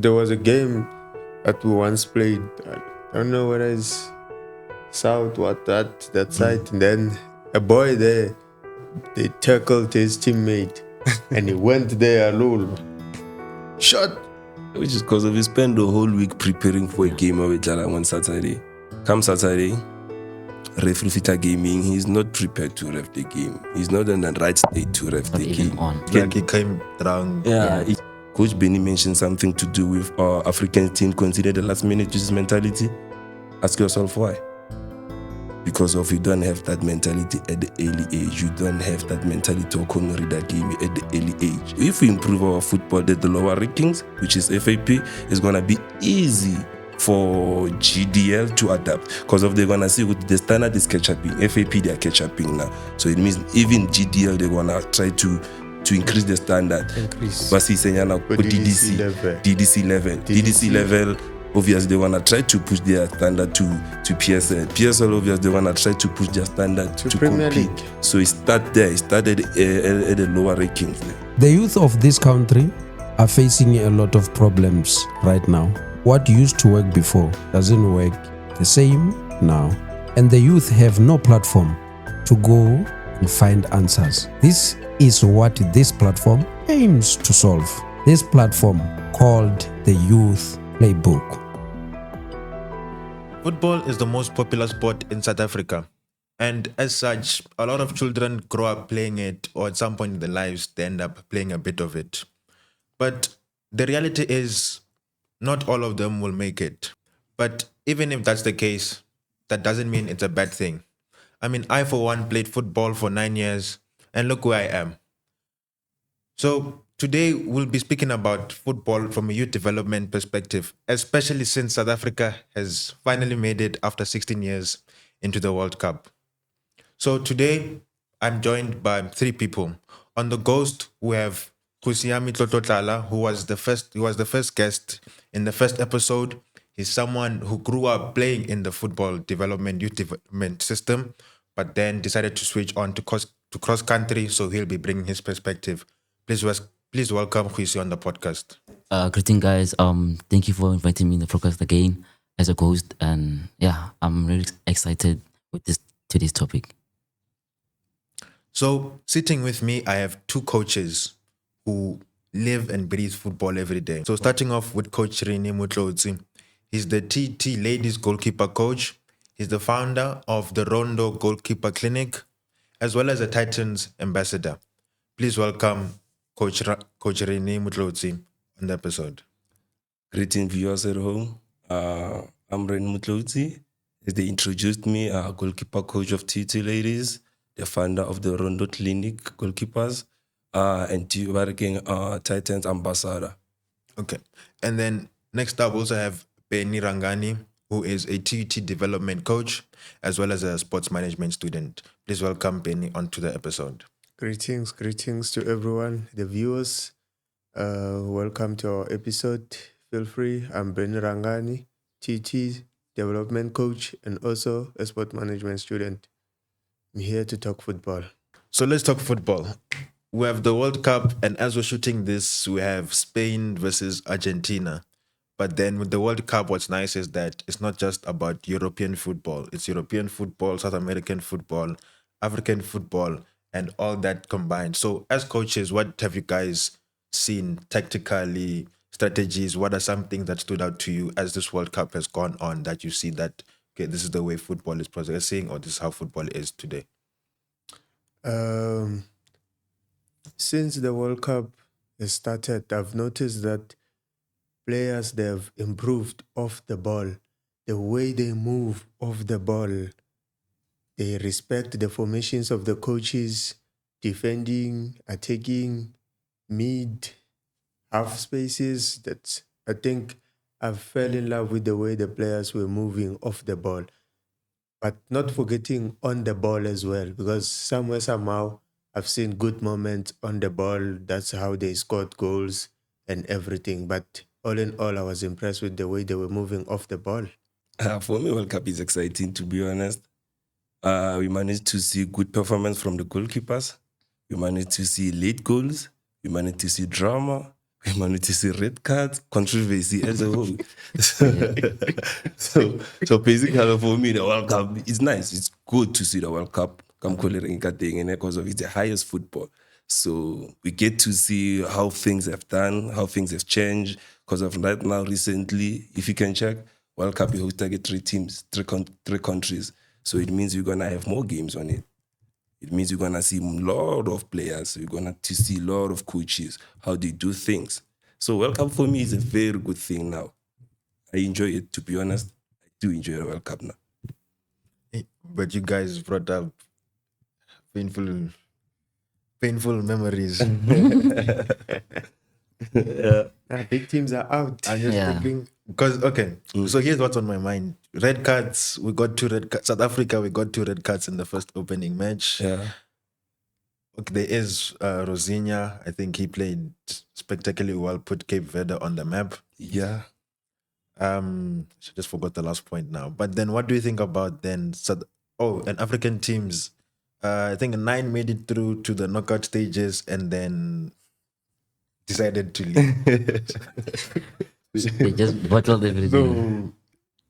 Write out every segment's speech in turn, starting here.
there was a game that we once played. I don't know whether it's South, what that side, and then a boy there, they tackled his teammate, and he went there alone. Shot. Which is because we spent the whole week preparing for a game of Jala on Saturday. Come Saturday, referee Fita Gaming, he's not prepared to ref the game. He's not in the right state to ref the game. Like he came drunk. Yeah. Coach Benny mentioned something to do with our African team considered the last minute Jesus mentality. Ask yourself why. Because if you don't have that mentality at the early age, you don't have that mentality to read that game at the early age. If we improve our football at the lower rankings, which is FAP, it's going to be easy for GDL to adapt. Because if they're going to see what the standard is catch-upping, FAP they are catch-upping now. So it means even GDL, they're going to try to increase the standard. But see, DDC level, obviously they wanna try to push their standard to PSL. PSL obviously they wanna try to push their standard to Premier compete. League. So it started at the lower rankings. The youth of this country are facing a lot of problems right now. What used to work before doesn't work the same now. And the youth have no platform to go and find answers. This is what this platform aims to solve. This platform called the Youth Playbook. Football is the most popular sport in South Africa. And as such, a lot of children grow up playing it, or at some point in their lives, they end up playing a bit of it. But the reality is, not all of them will make it. But even if that's the case, that doesn't mean it's a bad thing. I mean, I, for one, played football for 9 years, and look where I am. So today, we'll be speaking about football from a youth development perspective, especially since South Africa has finally made it after 16 years into the World Cup. So today, I'm joined by 3 people. On the Ghost, we have Kusiyami Tlototlala, who was the first guest in the first episode. He's someone who grew up playing in the football development, youth development system, but then decided to switch on to cross country, so he'll be bringing his perspective. Please welcome Huisi on the podcast. Greeting guys. Thank you for inviting me in the podcast again as a host, and yeah, I'm really excited with today's topic. So sitting with me, I have 2 coaches who live and breathe football every day. So starting off with Coach Rannie and Motloutsi. He's the TT Ladies Goalkeeper Coach. He's the founder of the Rondo Goalkeeper Clinic, as well as a Titans Ambassador. Please welcome Coach Rannie and Motloutsi on the episode. Greeting viewers at home. I'm Rannie Motloutsi. As they introduced me, goalkeeper coach of TT Ladies, the founder of the Rondo Clinic Goalkeepers, and working Titans Ambassador. Okay. And then next up, we also have Benny Rhangani, who is a TT development coach, as well as a sports management student. Please welcome Benny onto the episode. Greetings to everyone, the viewers. Welcome to our episode. Feel free. I'm Benny Rhangani, TT development coach, and also a sport management student. I'm here to talk football. So let's talk football. We have the World Cup, and as we're shooting this, we have Spain versus Argentina. But then with the World Cup, what's nice is that it's not just about European football. It's European football, South American football, African football, and all that combined. So as coaches, what have you guys seen tactically, strategies? What are some things that stood out to you as this World Cup has gone on that you see that, okay, this is the way football is progressing, or this is how football is today? Since the World Cup has started, I've noticed that players, they have improved off the ball. The way they move off the ball, they respect the formations of the coaches, defending, attacking, mid, half spaces. That's, I think I've fell in love with the way the players were moving off the ball. But not forgetting on the ball as well, because somehow, I've seen good moments on the ball. That's how they scored goals and everything. But all in all, I was impressed with the way they were moving off the ball. For me, World Cup is exciting, to be honest. We managed to see good performance from the goalkeepers. We managed to see late goals. We managed to see drama. Man, it is a red card controversy as a whole. So basically for me, the World Cup is nice. It's good to see the World Cup come because of it's the highest football. So we get to see how things have done, how things have changed. Because of right now, recently, if you can check, World Cup, you host target 3 teams, 3 countries. So it means you're gonna have more games on it. It means you're gonna see a lot of players. You're gonna to see a lot of coaches, how they do things. So World Cup for me is a very good thing now. I enjoy it, to be honest. I do enjoy the World Cup now. But you guys brought up painful memories. Big teams are out. I'm just thinking because so here's what's on my mind. Red cards, we got 2 red cards. South Africa, we got 2 red cards in the first opening match. Yeah. Okay, there is Rosinya. I think he played spectacularly well, put Cape Verde on the map. Yeah. I just forgot the last point now. But then what do you think about then and African teams? I think 9 made it through to the knockout stages and then decided to leave. They just bottled everything. So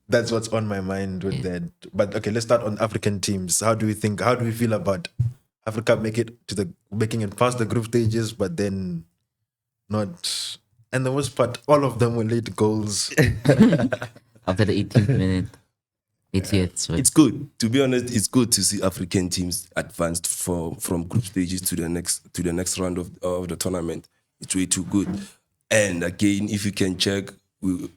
that's what's on my mind with that. But okay, let's start on African teams. How do we feel about Africa making it past the group stages, but then not? And the worst part, all of them were late goals. After the 18th minute, 80th. So It's good. To be honest, it's good to see African teams advanced from group stages to the next round of the tournament. It's way too good. And again, if you can check,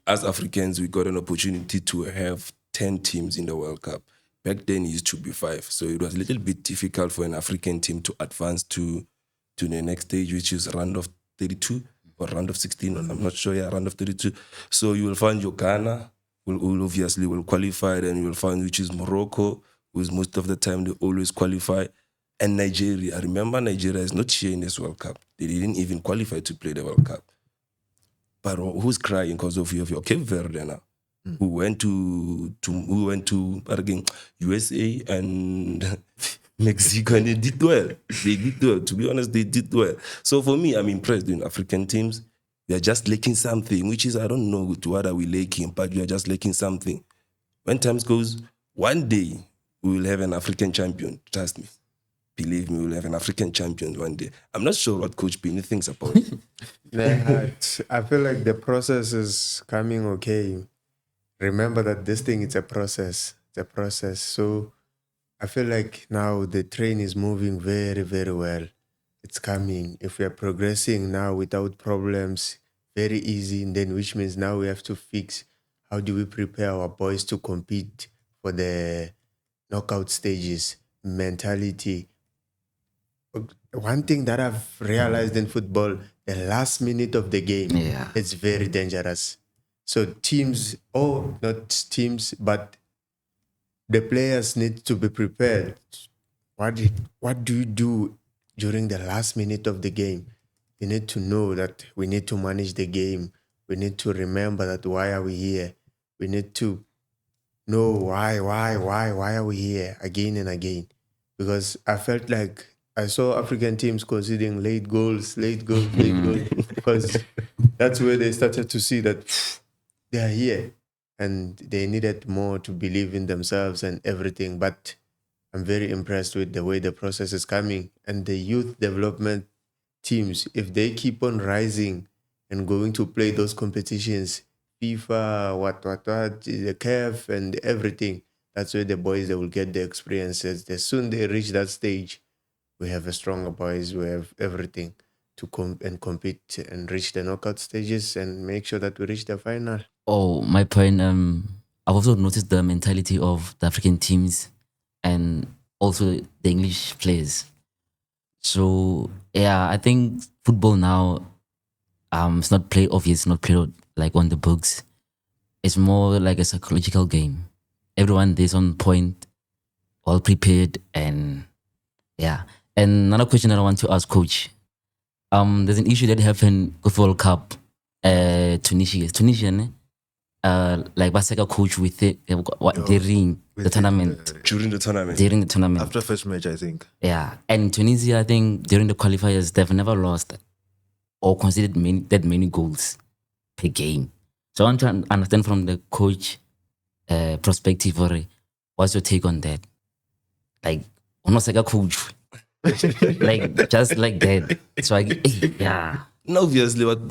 as Africans, we got an opportunity to have 10 teams in the World Cup. Back then, it used to be 5. So it was a little bit difficult for an African team to advance to the next stage, which is round of 32 or round of 16. I'm not sure. Yeah, round of 32. So you will find your Ghana will obviously qualify, and you will find which is Morocco, who's most of the time they always qualify. And Nigeria. I remember Nigeria is not here in this World Cup. They didn't even qualify to play the World Cup. But who's crying because of your Cape Verde now? Who went to again, USA and Mexico, and they did well. They did well. To be honest, they did well. So for me, I'm impressed in African teams. They're just lacking something, which is, I don't know what are we lacking, but we are just lacking something. When times goes, one day we will have an African champion. Trust me. Believe me, we'll have an African champion one day. I'm not sure what Coach Benny thinks about it. I feel like the process is coming okay. Remember that this thing, it's a process. It's a process. So I feel like now the train is moving very, very well. It's coming. If we are progressing now without problems, very easy, and then which means now we have to fix how do we prepare our boys to compete for the knockout stages, mentality. One thing that I've realized in football, the last minute of the game, it's very dangerous. So teams, not teams, but the players need to be prepared. What do you do during the last minute of the game? You need to know that we need to manage the game. We need to remember that why are we here? We need to know why are we here again and again? Because I felt like I saw African teams conceding late goals, because that's where they started to see that they are here and they needed more to believe in themselves and everything. But I'm very impressed with the way the process is coming, and the youth development teams, if they keep on rising and going to play those competitions, FIFA, what, the CAF and everything, that's where the boys, they will get the experiences. As soon they reach that stage, we have a stronger boys, we have everything to compete and reach the knockout stages and make sure that we reach the final. Oh, my point, I've also noticed the mentality of the African teams and also the English players. So yeah, I think football now, it's not played obvious, not played like on the books. It's more like a psychological game. Everyone is on point, all prepared, and yeah. And another question that I want to ask Coach, there's an issue that happened with World Cup, Tunisian, like Basaka coach with it during the tournament. During the tournament. During the tournament. After first match, I think. Yeah. And Tunisia, I think during the qualifiers, they've never lost. or conceded that many goals per game. So I want to understand from the coach perspective, or what's your take on that? Like, almost like a coach, like just like that. So yeah, And obviously, what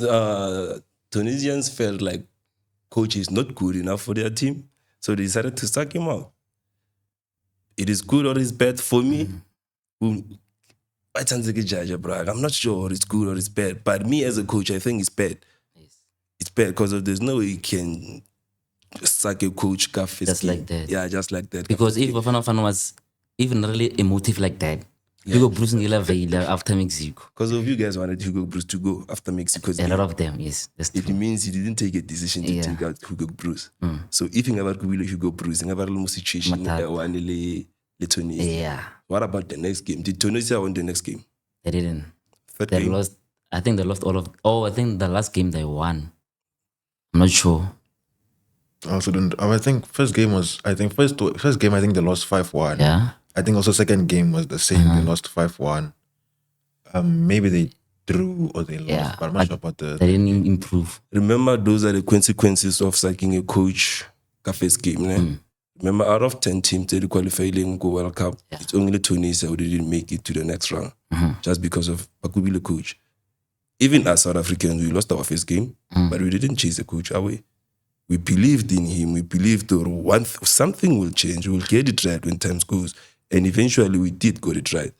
Tunisians felt like coach is not good enough for their team, so they decided to sack him out. It is good or it's bad for me. I can't take a judge, bro. I'm not sure it's good or it's bad, but me as a coach, I think it's bad. It's bad because there's no way you can just sack a coach just like that. Yeah, just like that. Because if Bafana Bafana was even really emotive like that, Hugo Bruce Ngila Vela after Mexico. Because of you guys wanted Hugo Bruce to go after Mexico. A lot of them, yes. That's it true. means he didn't take a decision to take out Hugo Bruce. So if you never go with Hugo Bruce, you never lose situation le Tunisia. Yeah. What about the next game? Did Tunisia win the next game? They didn't. Third They game? lost. I think they lost all of. Oh, I think the last game they won. I'm not sure. I also don't. I think first game was. I think first game. I think they lost 5-1. Yeah. I think also second game was the same. They lost 5-1. Maybe they drew or they lost, Yeah, but I'm not sure about They didn't improve. Remember, those are the consequences of sacking a coach first game. Ne? Remember, out of 10 teams that qualified in the World Cup, it's only Tunisia who didn't make it to the next round just because of Bakubile coach. Even as South Africans, we lost our first game, but we didn't chase the coach away. We believed in him. We believed something will change. We'll get it right when time goes. And eventually we did get it right.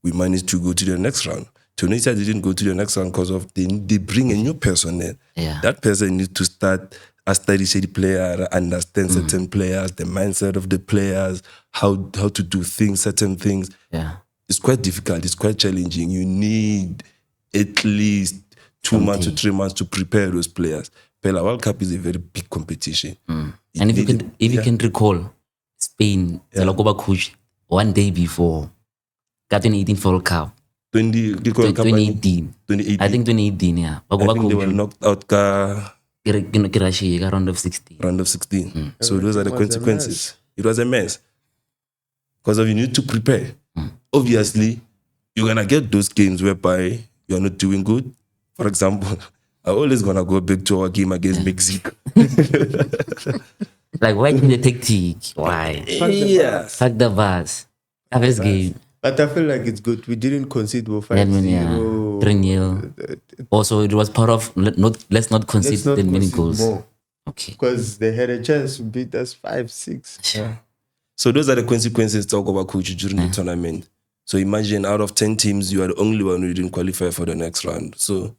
We managed to go to the next round. Tunisia didn't go to the next round because of they bring a new person in. Yeah. That person needs to start as study player, understand certain players, the mindset of the players, how to do things, certain things. Yeah. It's quite difficult. It's quite challenging. You need at least 2 months to 3 months to prepare those players. Pela World Cup is a very big competition. And if you can recall, Spain, the Lagoba coach, one day before, got 2018 World Cup. 2018. I think 2018, yeah. I think they were knocked out round of 16. Round of 16. So those are the consequences. It was a mess. Because you need to prepare. Obviously, you're going to get those games whereby you're not doing good. For example, I'm always going to go back to our game against Mexico. Like, why didn't they take tactic? Why? Yes. Fuck the bus. First game. But I feel like it's good. We didn't concede 5-0. 3-0. Also, it was part of let's not concede that many goals. More. Okay. Because they had a chance to beat us 5-6. Yeah. So those are the consequences talk about coach during the tournament. So imagine out of 10 teams, you are the only one who didn't qualify for the next round. So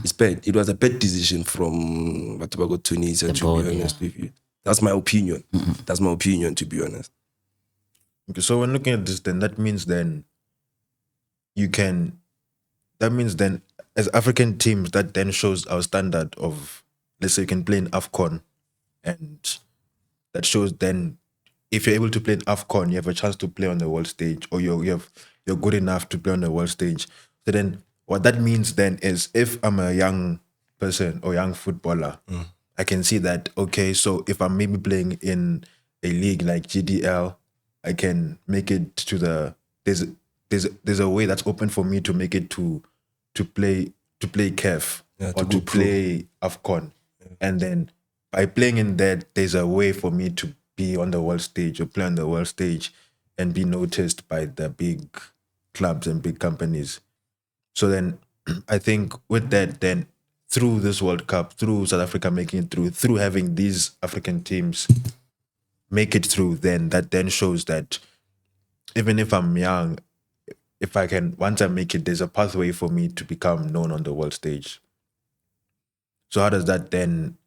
it's bad. It was a bad decision from Batubago Tunisia, to be honest with you. That's my opinion. That's my opinion, to be honest. Okay, so when looking at this, then that means as African teams, that then shows our standard of, let's say you can play in AFCON, and that shows then if you're able to play in AFCON, you have a chance to play on the world stage, or you're good enough to play on the world stage. So then what that means then is if I'm a young person or young footballer, I can see that, okay, so if I'm maybe playing in a league like GDL, I can make it to there's a way that's open for me to make it to play CAF or to play AFCON. And then by playing in that, there's a way for me to be on the world stage or play on the world stage and be noticed by the big clubs and big companies. So then I think with that, then through this World Cup, through South Africa making it through having these African teams make it through, then that then shows that even if I'm young, if I can, once I make it, there's a pathway for me to become known on the world stage. So how does that then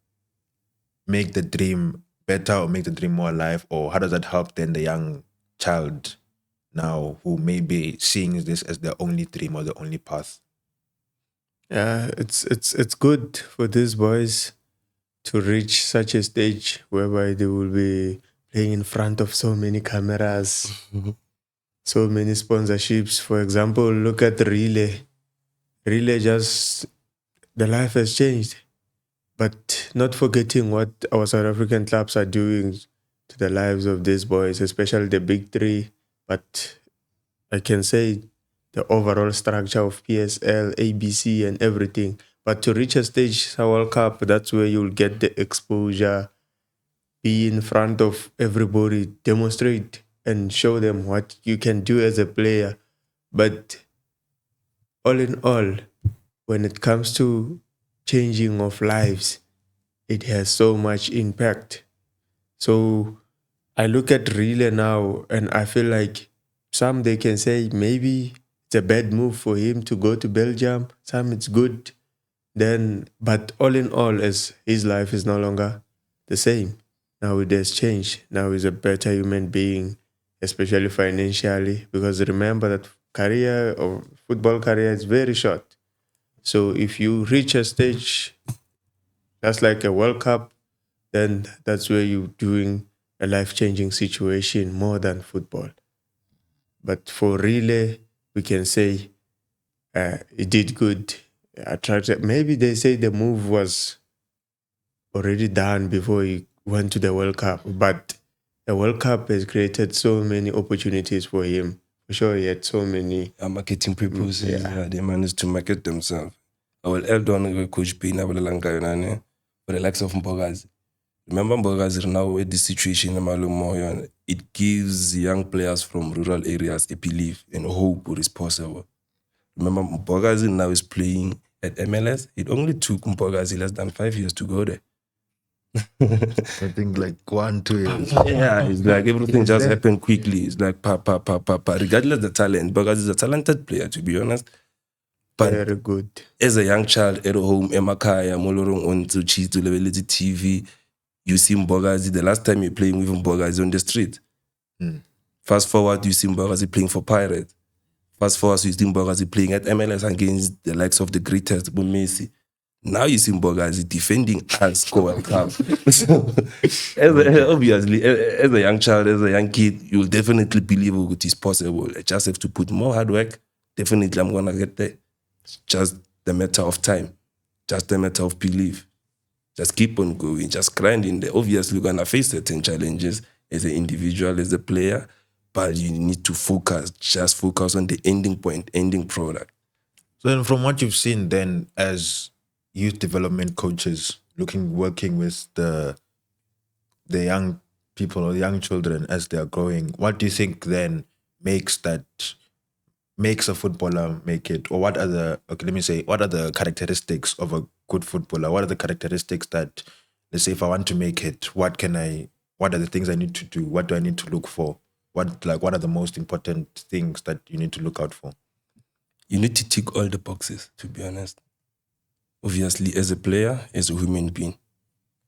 make the dream better or make the dream more alive? Or how does that help then the young child now who may be seeing this as their only dream or the only path? Yeah, it's good for these boys to reach such a stage whereby they will be playing in front of so many cameras, so many sponsorships. For example, look at Relay. Relay the life has changed. But not forgetting what our South African clubs are doing to the lives of these boys, especially the big three. But I can say the overall structure of PSL, ABC, and everything. But to reach a stage, a World Cup, that's where you'll get the exposure, be in front of everybody, demonstrate and show them what you can do as a player. But all in all, when it comes to changing of lives, it has so much impact. So I look at Relay now and I feel like some they can say maybe it's a bad move for him to go to Belgium, some it's good. Then but all in all, as his life is no longer the same. Now it has changed. Now he's a better human being, especially financially. Because remember that career or football career is very short. So if you reach a stage that's like a World Cup, then that's where you're doing a life-changing situation more than football. But for relay, we can say it did good. Attracted. Maybe they say the move was already done before he went to the World Cup, but the World Cup has created so many opportunities for him. For sure, he had so many. Marketing purposes, they managed to market themselves. I will add on with Coach Payne, I will for the likes of Mbogazi. Remember Mbogazi now with this situation, it gives young players from rural areas a belief and hope what is possible. Remember Mbogazi now is playing at MLS. It only took Mbogazi less than 5 years to go there. I think like 1-2 years. Yeah, it's like everything just happened quickly. It's like pa. Regardless of the talent, Bogas is a talented player, to be honest. But very good. As a young child at home, Emakaya, Molorong on to cheese to level TV, you see Mbogazi, the last time you're playing with Mbogazi on the street. Fast forward, you see Mbogazi playing for Pirates. Fast forward, you see Mbogazi playing at MLS against the likes of the greatest, Messi. Now you see Mbogazi defending us World Cup. So, obviously, as a young child, as a young kid, you'll definitely believe it is possible. I just have to put more hard work. Definitely, I'm going to get there. It's just the matter of time. Just a matter of belief. Just keep on going. Just grinding there. Obviously, you're going to face certain challenges as an individual, as a player, but you need to focus. Just focus on the ending point, ending product. So then from what you've seen then as youth development coaches working with the young people or young children as they are growing, what do you think then makes a footballer make it? Or what are the characteristics of a good footballer? What are the characteristics that, let's say, if I want to make it, what are the things I need to do? What do I need to look for? What are the most important things that you need to look out for? You need to tick all the boxes, to be honest. Obviously, as a player, as a human being,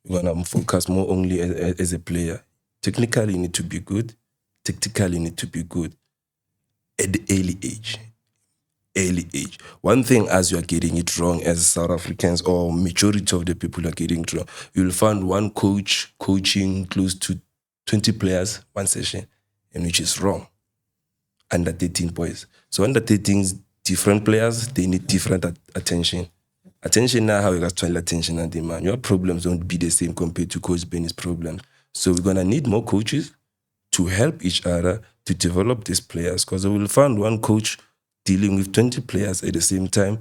you're going to focus more only as a player. Technically, you need to be good. Tactically, you need to be good. At the early age. One thing, as you are getting it wrong as South Africans, or majority of the people are getting it wrong, you'll find one coach coaching close to 20 players, one session, and which is wrong. Under 13 boys. So under 13s, different players, they need different attention. Attention now, how you guys try attention and demand. Your problems won't be the same compared to Coach Benny's problems. So we're going to need more coaches to help each other to develop these players, because we will find one coach dealing with 20 players at the same time,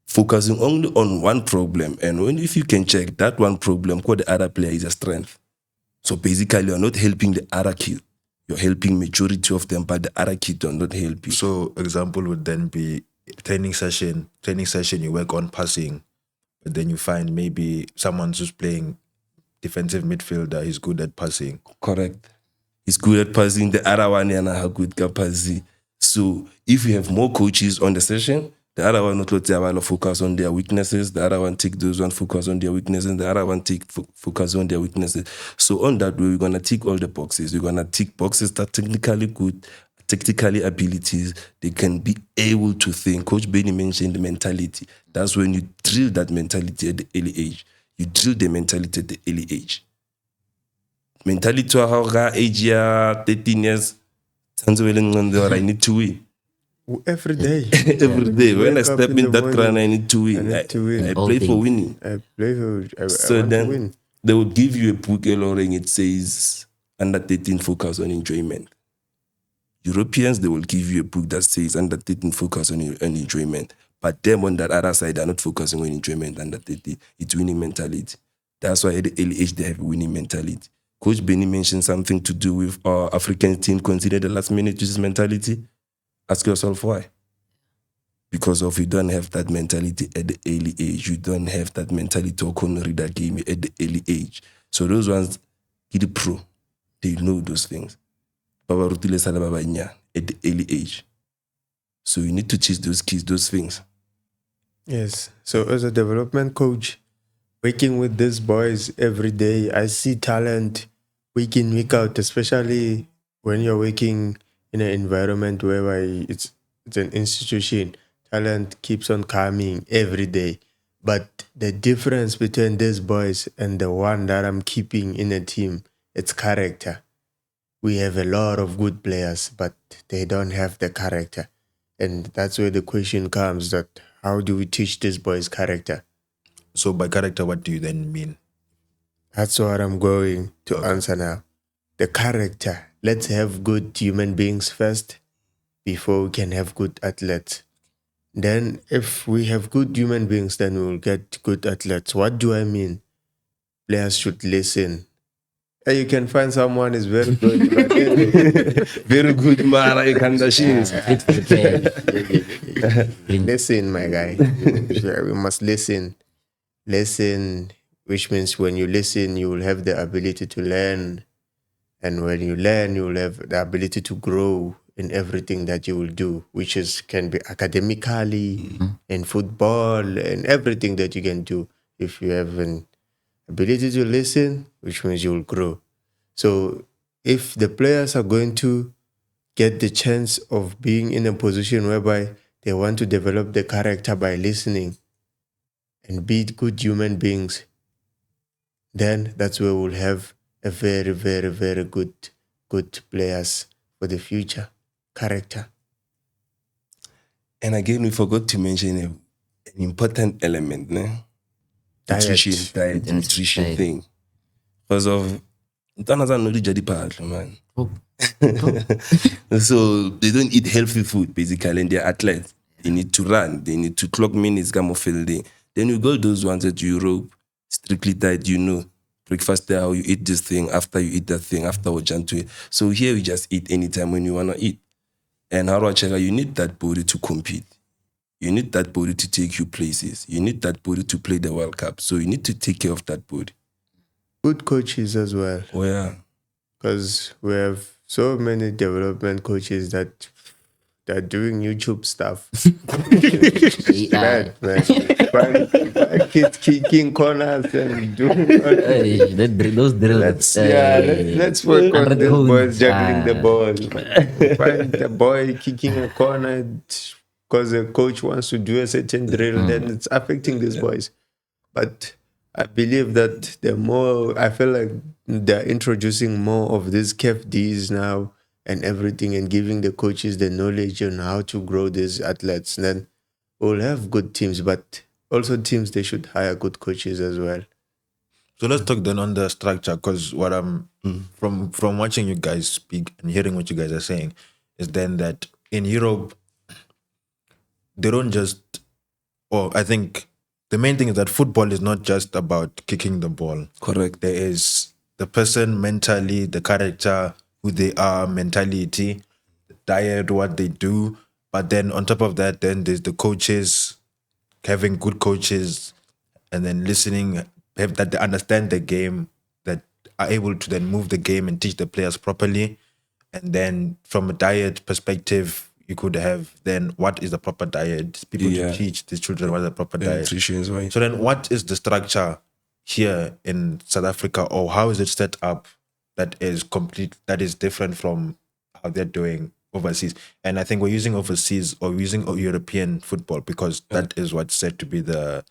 focusing only on one problem. And if you can check that one problem, what the other player is a strength. So basically, you're not helping the other kid. You're helping majority of them, but the other kid are not helping. So example would then be training session, you work on passing, but then you find maybe someone who's playing defensive midfielder is good at passing. Correct. He's good at passing. The other one, how good capacity. So if you have more coaches on the session, the other one not focus on their weaknesses. The other one take those one focus on their weaknesses. The other one take focus on their weaknesses. So on that way, we're gonna tick all the boxes. We're gonna tick boxes that technically good, tactically abilities. They can be able to think. Coach Benny mentioned the mentality. That's when you drill that mentality at the early age. You drill the mentality at the early age. Mentality to how age 13 years. I need to win. Every day. Every day. When I step in that ground, I need to win. I play for winning. I So want then to win. they will give you a book, and it says under 13 focus on enjoyment. Europeans, they will give you a book that says under 13 focus on enjoyment. But them on that other side, they're not focusing on enjoyment under 13. It's winning mentality. That's why at the early age, they have a winning mentality. Coach Benny mentioned something to do with our African team consider the last minute Jesus mentality. Ask yourself why. Because of you don't have that mentality at the early age. You don't have that mentality to read that game at the early age. So those ones, the pro, they know those things. Baba Rutile Salababa Nya at the early age. So you need to teach those kids those things. Yes. So as a development coach, working with these boys every day, I see talent week in, week out, especially when you're working in an environment whereby it's an institution. Talent keeps on coming every day. But the difference between these boys and the one that I'm keeping in a team, it's character. We have a lot of good players, but they don't have the character. And that's where the question comes that how do we teach these boys character? So by character, what do you then mean? That's what I'm going to answer now. The character. Let's have good human beings first before we can have good athletes. Then if we have good human beings, then we'll get good athletes. What do I mean? Players should listen. You can find someone is very good, but Very good, Mara. You can listen, my guy. We must listen. Listen, which means when you listen, you will have the ability to learn. And when you learn, you will have the ability to grow in everything that you will do, which can be academically, in football, and everything that you can do. If you have an ability to listen, which means you will grow. So if the players are going to get the chance of being in a position whereby they want to develop the character by listening and be good human beings, then that's where we'll have a very, very, very good players for the future. Character. And again, we forgot to mention an important element, ne? Diet. Nutrition thing. Because of man. So they don't eat healthy food, basically, and they're athletes. They need to run, they need to clock minutes, come off all day. Then you go those ones at Europe, strictly diet, breakfast there, how you eat this thing, after you eat that thing, after what you eat. So here we just eat anytime when you want to eat. And how do I check? You need that body to compete. You need that body to take you places. You need that body to play the World Cup. So you need to take care of that body. Good coaches as well. Oh, yeah. Because we have so many development coaches that are doing YouTube stuff. Bad, man. Find kids kicking corners and doing Those drills. let's work on 100 these cones. boys juggling the ball. Find the boy kicking a corner because the coach wants to do a certain drill, then it's affecting these boys. But I believe that I feel like they're introducing more of these KFDs now and everything and giving the coaches the knowledge on how to grow these athletes. And then we'll have good teams, but also teams, they should hire good coaches as well. So let's talk then on the structure, because what I'm from watching you guys speak and hearing what you guys are saying is then that in Europe, they don't just, I think the main thing is that football is not just about kicking the ball. Correct. There is the person mentally, the character, who they are, mentality, diet, what they do. But then on top of that, then there's the coaches, having good coaches, and then listening, that they understand the game, that are able to then move the game and teach the players properly. And then from a diet perspective, you could have then what is the proper diet? People to teach the children what is the proper diet. Nutrition is right. So then what is the structure here in South Africa, or how is it set up that is different from how they're doing overseas? And I think we're using overseas or using European football because that is what's said to be the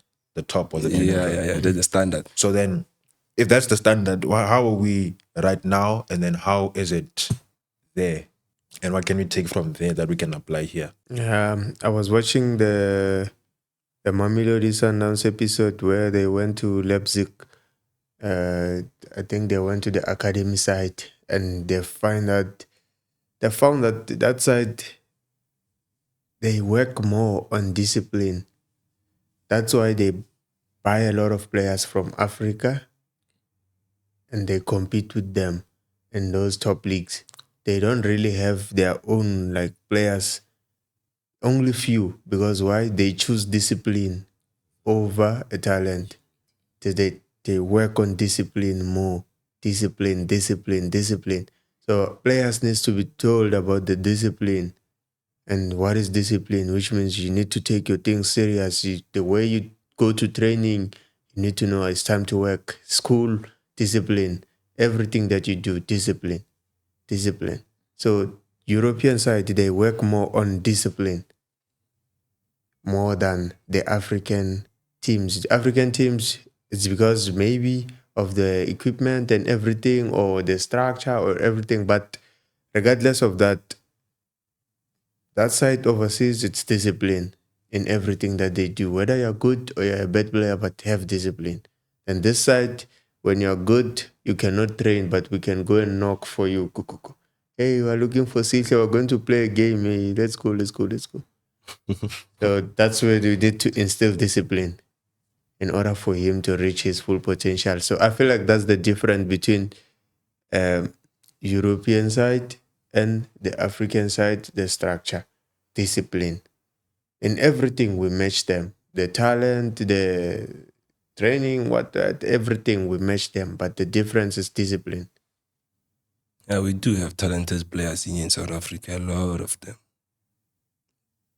top or the That's the standard. So then if that's the standard, how are we right now, and then how is it there? And what can we take from there that we can apply here? I was watching the Mamelodi Sundowns episode where they went to Leipzig. I think they went to the academy side and they find out they found that side they work more on discipline. That's why they buy a lot of players from Africa and they compete with them in those top leagues. They don't really have their own like players, only few, because why? They choose discipline over a talent. They work on discipline more. Discipline, discipline, discipline. So players needs to be told about the discipline and what is discipline, which means you need to take your things seriously. The way you go to training, you need to know it's time to work. School, discipline. Everything that you do, discipline. Discipline. So European side, they work more on discipline more than the African teams. The African teams, it's because maybe of the equipment and everything or the structure or everything. But regardless of that, that side overseas, it's discipline in everything that they do. Whether you're good or you're a bad player, but have discipline. And this side, when you're good, you cannot train, but we can go and knock for you. Hey, we're looking for Sisha. We're going to play a game. Hey, let's go, let's go, let's go. So that's where we need to instill discipline in order for him to reach his full potential. So I feel like that's the difference between European side and the African side, the structure, discipline. In everything we match them. The talent, the training, everything we match them. But the difference is discipline. Yeah, we do have talented players in South Africa, a lot of them.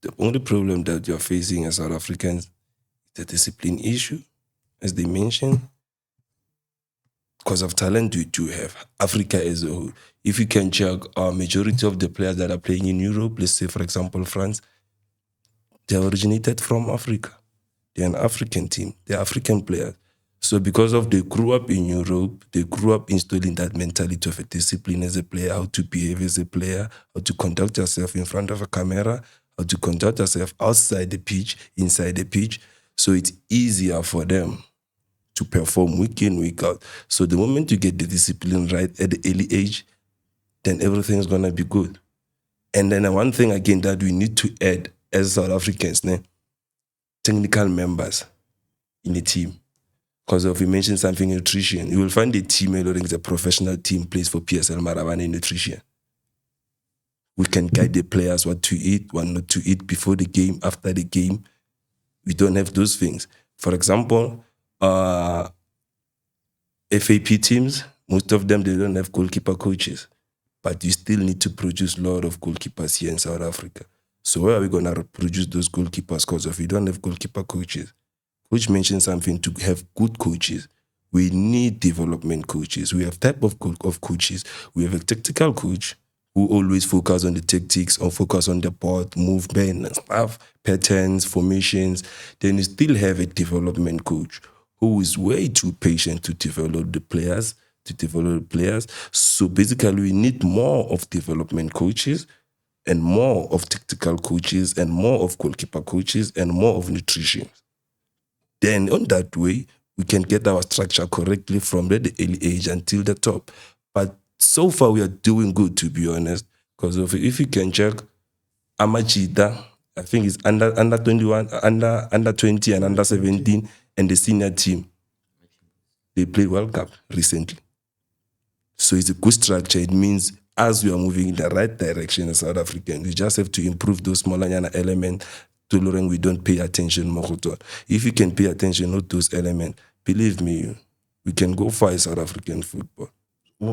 The only problem that you're facing as South Africans is the discipline issue, as they mentioned. Because of talent we do have, Africa as a whole. If you can check majority of the players that are playing in Europe, let's say, for example, France, they originated from Africa. They're an African team. They're African players. So because of they grew up in Europe, they grew up instilling that mentality of a discipline as a player, how to behave as a player, how to conduct yourself in front of a camera, how to conduct yourself outside the pitch, inside the pitch. So it's easier for them to perform week in, week out. So the moment you get the discipline right at the early age, then everything's going to be good. And then one thing again that we need to add as South Africans, technical members in the team. Because if we mention something nutrition, you will find a team is a professional team plays for PSL Maravane nutrition. We can guide the players what to eat, what not to eat before the game, after the game. We don't have those things. For example, FAP teams, most of them, they don't have goalkeeper coaches. But you still need to produce a lot of goalkeepers here in South Africa. So where are we going to produce those goalkeepers? Because if we don't have goalkeeper coaches, Coach mentioned something, to have good coaches, we need development coaches. We have type of coaches. We have a tactical coach who always focus on the tactics, or focus on the board, movement and stuff, patterns, formations. Then you still have a development coach who is way too patient to develop the players, So basically we need more of development coaches and more of tactical coaches and more of goalkeeper coaches and more of nutrition. Then on that way, we can get our structure correctly from the early age until the top. But so far we are doing good, to be honest. Because if you can check, Amachita, I think it's under 21, under 20 and under 17, and the senior team, they played World Cup recently. So it's a good structure. It means as we are moving in the right direction as South Africans, we just have to improve those smaller elements. We don't pay attention more to it. If you can pay attention to those elements, believe me, we can go far in South African football.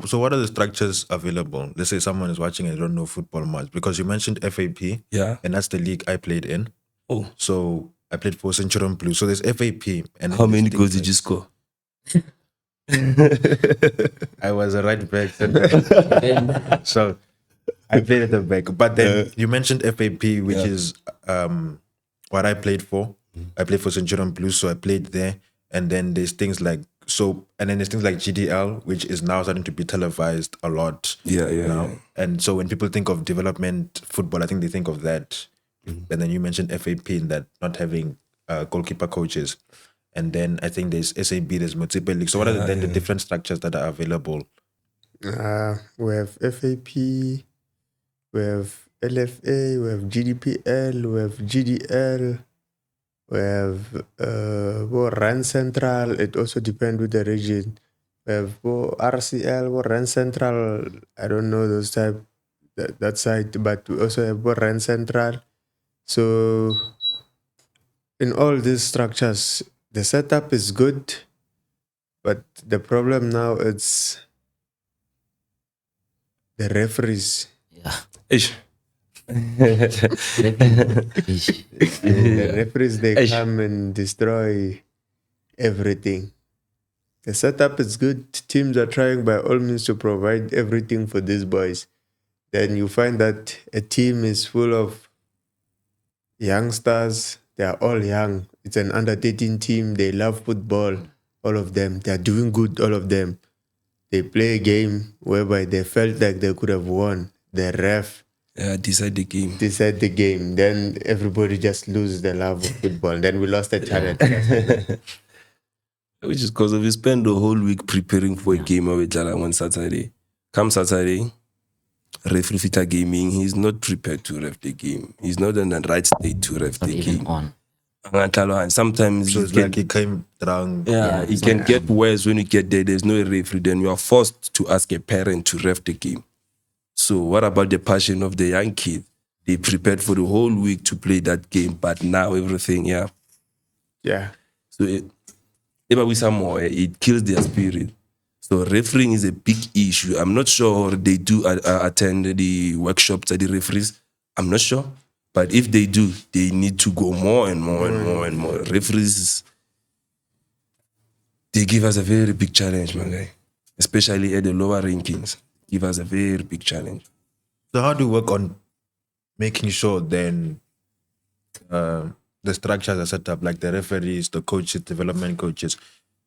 So what are the structures available? Let's say someone is watching and don't know football much, because you mentioned FAP, yeah, and that's the league I played in. Oh, so I played for Centurion Blue. So there's FAP, and how many goals did you score? I was a right back, so I played at the back. But then you mentioned FAP, which is what I played for. I played for Centurion Blue, so I played there. And then there's things like there's things like GDL, which is now starting to be televised a lot. Yeah. And so when people think of development football, I think they think of that. And then you mentioned FAP in that not having goalkeeper coaches. And then I think there's SAB, there's Motloutsi League. So what are the different structures that are available? We have FAP, We have LFA, we have GDPL, we have GDL, we have Rand Central. It also depends with the region. We have RCL, Rand Central. I don't know those type that side, but we also have Rand Central. So in all these structures, the setup is good, but the problem now is the referees. Yeah. Ish. Ish. The referees, they Eish. come and destroy everything. The setup is good. Teams are trying by all means to provide everything for these boys. Then you find that a team is full of youngsters. They are all young. It's an under 13 team. They love football. All of them. They are doing good, all of them. They play a game whereby they felt like they could have won. The ref Decide the game. decide the game. Then everybody just loses the love of football. Then we lost the challenge. Which is because we spend the whole week preparing for a game of Jala on Saturday. Come Saturday, referee Fita Gaming, he's not prepared to ref the game. He's not in the right state to ref Not the even game. on. And sometimes So you it's can, like he came drunk. yeah, Yeah, it can get worse when you get there. There's no referee. Then you are forced to ask a parent to ref the game. So what about the passion of the young kid? They prepared for the whole week to play that game, but now everything, yeah. So even with some more, it kills their spirit. So refereeing is a big issue. I'm not sure they do attend the workshops at the referees. I'm not sure. But if they do, they need to go more and more and more and more. Referees, they give us a very big challenge, my guy. Especially at the lower rankings. Give us a very big challenge. So how do you work on making sure then the structures are set up, like the referees, the coaches, development coaches?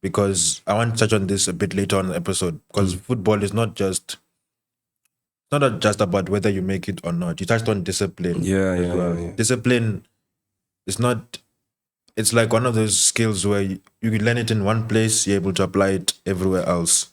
Because I want to touch on this a bit later on in the episode, because football is not just about whether you make it or not. You touched on discipline. Yeah. Discipline is not, it's like one of those skills where you can learn it in one place, you're able to apply it everywhere else.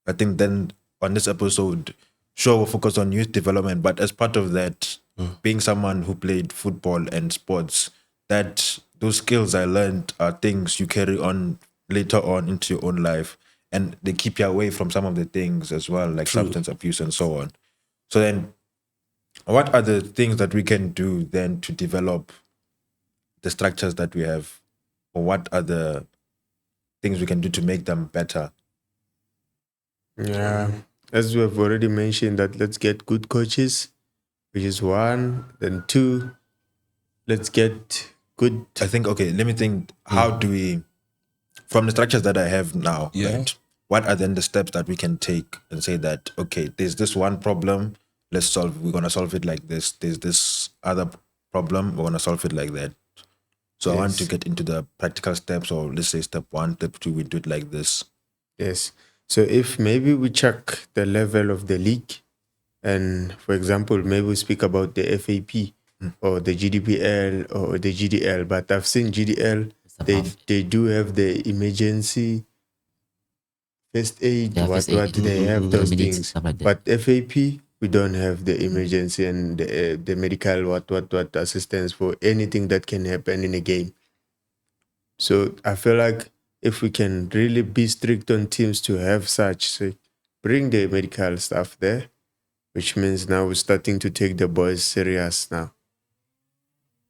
I think then on this episode, sure, we'll focus on youth development, but as part of that, being someone who played football and sports, that those skills I learned are things you carry on later on into your own life, and they keep you away from some of the things as well, like substance abuse and so on. So then, what are the things that we can do then to develop the structures that we have, or what are the things we can do to make them better? Yeah. As we have already mentioned, that let's get good coaches, which is one. Then two, let's get good. I think, okay, let me think. How do we, from the structures that I have now, right, what are then the steps that we can take and say that, okay, there's this one problem, we're going to solve it like this. There's this other problem, we're going to solve it like that. So I want to get into the practical steps, or let's say step 1, step 2, we do it like this. Yes. So if maybe we check the level of the league, and for example, maybe we speak about the FAP or the GDPL or the GDL, but I've seen GDL, they do have the emergency first aid, what they have those things. Stuff like that. But FAP, we don't have the emergency and the medical what assistance for anything that can happen in a game. So I feel like if we can really be strict on teams to have such, so bring the medical stuff there, which means now we're starting to take the boys serious now.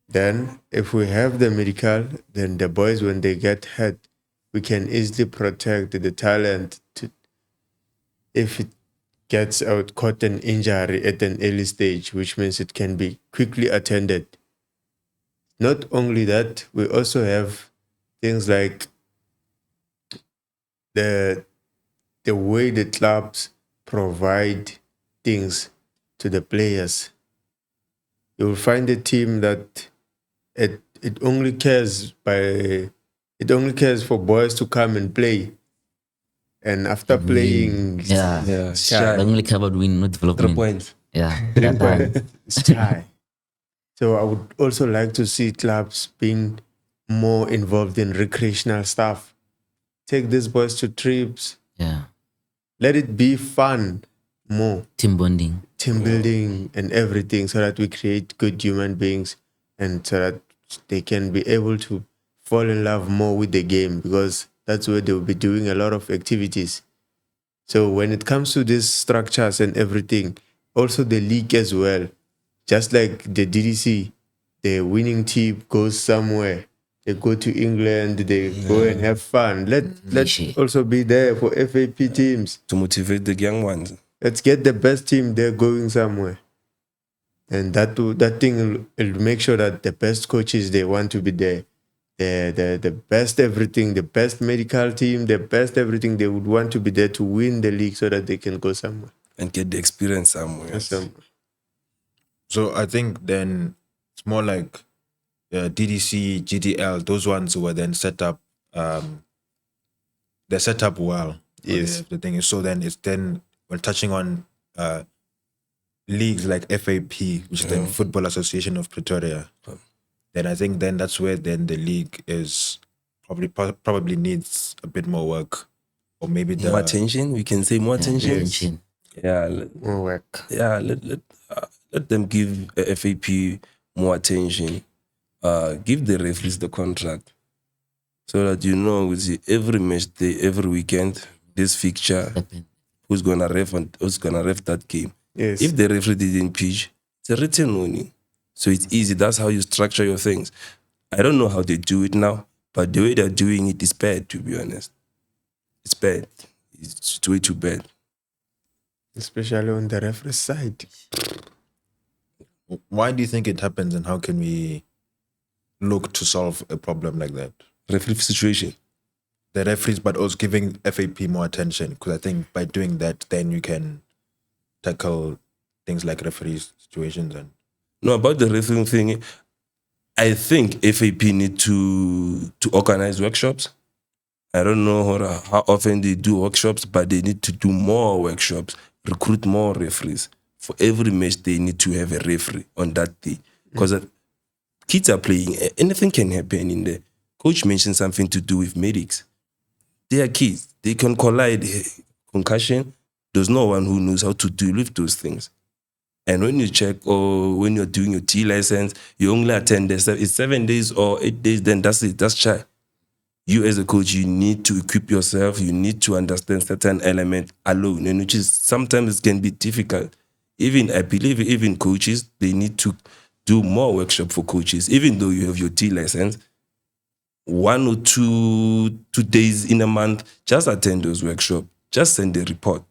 Then if we have the medical, then the boys, when they get hurt, we can easily protect the talent if it gets out caught an injury at an early stage, which means it can be quickly attended. Not only that, we also have things like the way the clubs provide things to the players. You will find a team that it only cares for boys to come and play. And after playing, They only care about winning, not 3 development. points. Yeah. 3 points. It's shy. So I would also like to see clubs being more involved in recreational stuff. Take these boys to trips. Yeah. Let it be fun more. Team bonding. team building and everything, so that we create good human beings, and so that they can be able to fall in love more with the game, because that's where they'll be doing a lot of activities. So when it comes to these structures and everything, also the league as well, just like the DDC, the winning team goes somewhere. They go to England, they go and have fun. Let's Shit. also be there for FAP teams. To motivate the young ones. Let's get the best team there going somewhere. And that thing will make sure that the best coaches, they want to be there. The best everything, the best medical team, the best everything, they would want to be there to win the league so that they can go somewhere. And get the experience somewhere. So I think then it's more like DDC, GDL, those ones who were then set up, they're set up well. Yes. The thing is, so then it's then, when touching on leagues like FAP, which is then Football Association of Pretoria, then I think then that's where then the league is probably needs a bit more work, or maybe the More attention, we can say more attention. Attention. Yeah, More work. yeah, let them give FAP more attention. Give the referees the contract, so that you know, with every match day, every weekend, this fixture, who's gonna ref that game. Yes. If the referee didn't pitch, it's a written warning. So it's easy. That's how you structure your things. I don't know how they do it now, but the way they're doing it is bad, to be honest. It's bad. It's way too bad. Especially on the referee side. Why do you think it happens, and how can we look to solve a problem like that? Referee situation. The referees, but also giving FAP more attention, because I think by doing that, then you can tackle things like referee situations. And No, about the refereeing thing, I think FAP need to organize workshops. I don't know how often they do workshops, but they need to do more workshops, recruit more referees. For every match, they need to have a referee on that day. Because kids are playing, anything can happen in there. Coach mentioned something to do with medics. They are kids. They can collide, concussion. There's no one who knows how to deal with those things. And when you check, or when you're doing your T license, you only attend it's 7 days or 8 days, then that's it, that's shy. You as a coach, you need to equip yourself, you need to understand certain element alone, and which is sometimes it can be difficult. I believe even coaches, they need to do more workshop for coaches. Even though you have your T license, 1 or 2 days in a month, just attend those workshops, just send a report,